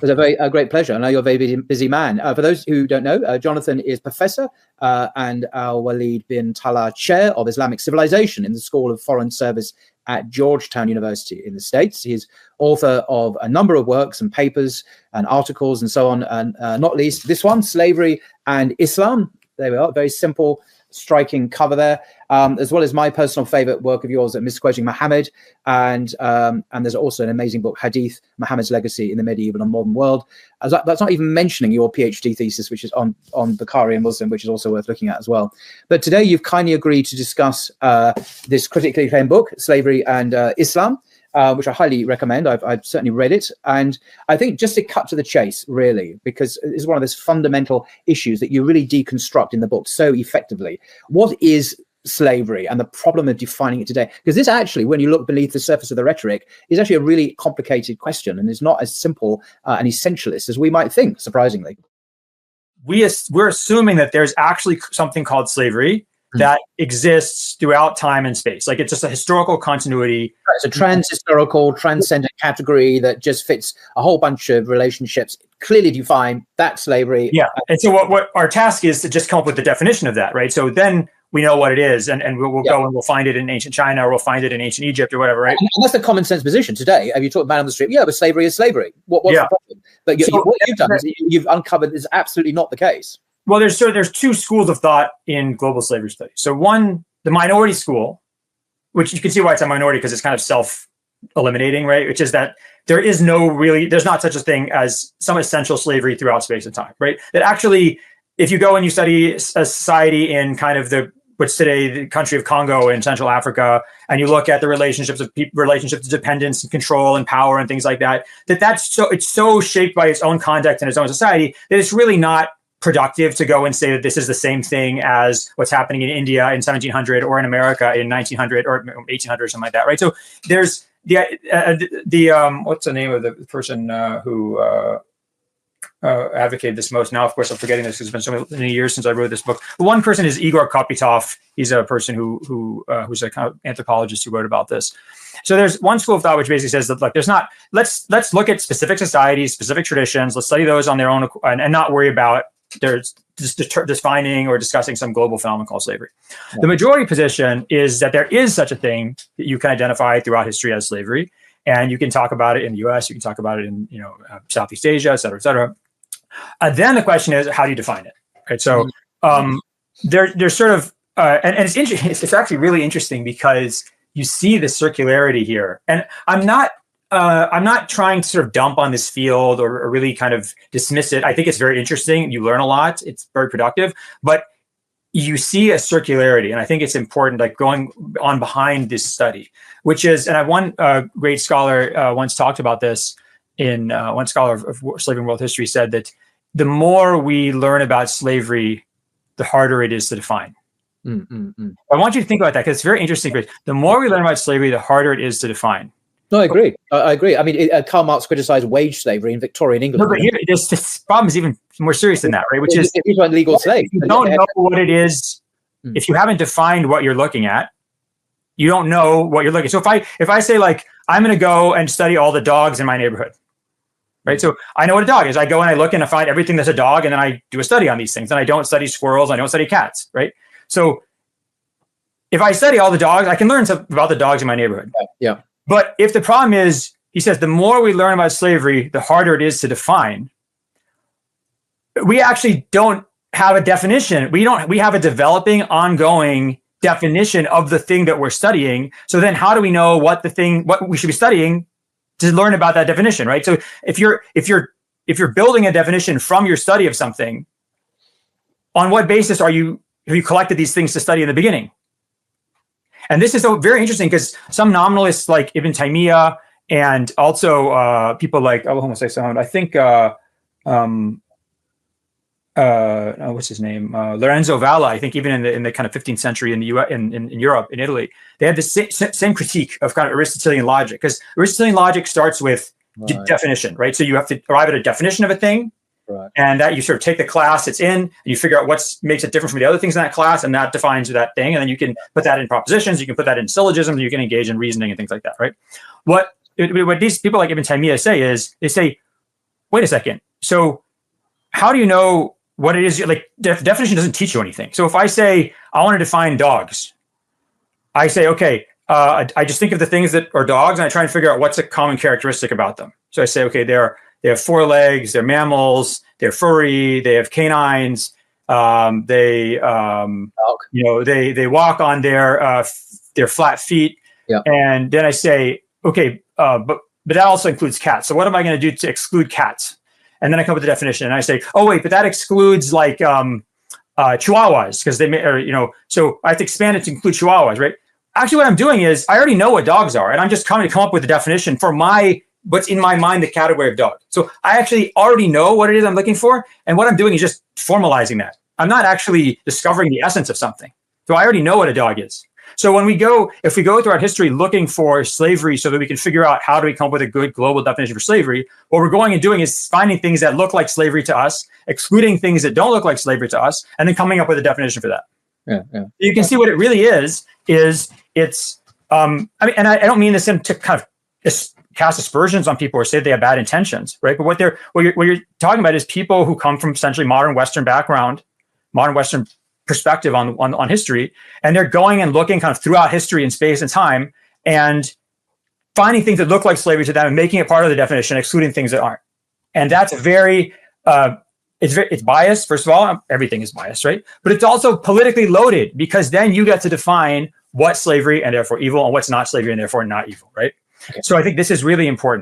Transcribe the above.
was a great pleasure. I know you're a very busy man. For those who don't know, Jonathan is professor and Al-Walid bin Talal Chair of Islamic Civilization in the School of Foreign Service at Georgetown University in the States. He's author of a number of works and papers and articles and so on, and not least this one, Slavery and Islam. There we are, very simple, striking cover there, as well as my personal favorite work of yours, Misquoting Muhammad, and there's also an amazing book, Hadith, Muhammad's Legacy in the Medieval and Modern World. That's not even mentioning your PhD thesis, which is on Bukhari and Muslim, which is also worth looking at as well. But today you've kindly agreed to discuss this critically acclaimed book, Slavery and Islam, which I highly recommend. I've certainly read it. And I think just to cut to the chase, really, because it's one of those fundamental issues that you really deconstruct in the book so effectively. What is slavery and the problem of defining it today? Because this actually, when you look beneath the surface of the rhetoric, is actually a really complicated question and is not as simple and essentialist as we might think, surprisingly. We're assuming that there's actually something called slavery that exists throughout time and space. Like, it's just a historical continuity. It's a trans-historical, transcendent category that just fits a whole bunch of relationships, clearly defined. That's slavery. Yeah. And so what our task is to just come up with the definition of that, right? So then we know what it is, and we'll go and we'll find it in ancient China, or we'll find it in ancient Egypt or whatever, right? And that's the common sense position today. Have you talked about on the street? Yeah, but slavery is slavery. What's the problem? But what you've done is you've uncovered is absolutely not the case. Well, there's two schools of thought in global slavery studies. So one, the minority school, which you can see why it's a minority because it's kind of self-eliminating, right? Which is that there's not such a thing as some essential slavery throughout space and time, right? That actually, if you go and you study a society in kind of what's today the country of Congo in Central Africa, and you look at the relationships of dependence and control and power and things like that, it's so shaped by its own context and its own society that it's really not productive to go and say that this is the same thing as what's happening in India in 1700 or in America in 1900 or 1800 or something like that, right? So there's what's the name of the person who advocated this most? Now, of course, I'm forgetting this because it's been so many years since I wrote this book. But one person is Igor Kopytov. He's a person who's a kind of anthropologist who wrote about this. So there's one school of thought which basically says that, like, let's look at specific societies, specific traditions. Let's study those on their own and not worry about there's defining or discussing some global phenomenon called slavery. Yeah. The majority position is that there is such a thing that you can identify throughout history as slavery, and you can talk about it in the U.S., you can talk about it in Southeast Asia, et cetera, et cetera. Then the question is, how do you define it? Right. So there's sort of and it's interesting. It's actually really interesting because you see the circularity here, and I'm not trying to sort of dump on this field or really kind of dismiss it. I think it's very interesting. You learn a lot. It's very productive, but you see a circularity. And I think it's important, like going on behind this study, which is, and one great scholar once talked about this one scholar of slavery and world history said that the more we learn about slavery, the harder it is to define. I want you to think about that because it's very interesting. The more we learn about slavery, the harder it is to define. No, I agree. I agree. I mean, Karl Marx criticized wage slavery in Victorian England. No, but here, this problem is even more serious than that, right? Which is legal slaves. You don't know what it is. If you haven't defined what you're looking at, you don't know what you're looking at. So if I say, like, I'm going to go and study all the dogs in my neighborhood, right? So I know what a dog is. I go and I look and I find everything that's a dog, and then I do a study on these things. And I don't study squirrels. I don't study cats, right? So if I study all the dogs, I can learn about the dogs in my neighborhood. Yeah. But if the problem is, he says, the more we learn about slavery, the harder it is to define. We actually don't have a definition. We have a developing, ongoing definition of the thing that we're studying. So then how do we know what we should be studying to learn about that definition, right? So if you're building a definition from your study of something, on what basis have you collected these things to study in the beginning? And this is so very interesting because some nominalists like Ibn Taymiyyah and also people like I think what's his name, Lorenzo Valla. I think even in the kind of 15th century in the U.S. in Europe, in Italy, they had the same critique of kind of Aristotelian logic, because Aristotelian logic starts with definition, right? So you have to arrive at a definition of a thing. Right. And that you sort of take the class it's in, and you figure out what makes it different from the other things in that class, and that defines that thing. And then you can put that in propositions, you can put that in syllogisms, you can engage in reasoning and things like that, right? What these people like Ibn Taymiyyah say is, they say, wait a second. So how do you know what it is? Like, definition doesn't teach you anything. So if I say I want to define dogs, I say, okay, I just think of the things that are dogs, and I try and figure out what's a common characteristic about them. So I say, okay, they have 4 legs, they're mammals, they're furry, they have canines, they walk on their flat feet. Yeah. And then I say, okay, but that also includes cats. So what am I going to do to exclude cats? And then I come up with the definition, and I say, oh wait, but that excludes like chihuahuas, because they may, so I have to expand it to include chihuahuas, right? Actually, what I'm doing is I already know what dogs are, and I'm just coming to come up with a definition for what's in my mind, the category of dog. So I actually already know what it is I'm looking for, and what I'm doing is just formalizing that. I'm not actually discovering the essence of something. So I already know what a dog is. So if we go throughout history looking for slavery so that we can figure out how do we come up with a good global definition for slavery, what we're going and doing is finding things that look like slavery to us, excluding things that don't look like slavery to us, and then coming up with a definition for that. Yeah. You can see what it really is it's, and I don't mean this to kind of cast aspersions on people or say they have bad intentions, right? But what you're talking about is people who come from essentially modern Western background, modern Western perspective on history, and they're going and looking kind of throughout history and space and time and finding things that look like slavery to them and making it part of the definition, excluding things that aren't. And that's it's biased. First of all, everything is biased, right? But it's also politically loaded, because then you get to define what's slavery and therefore evil, and what's not slavery and therefore not evil, right? Okay. So I think this is really important.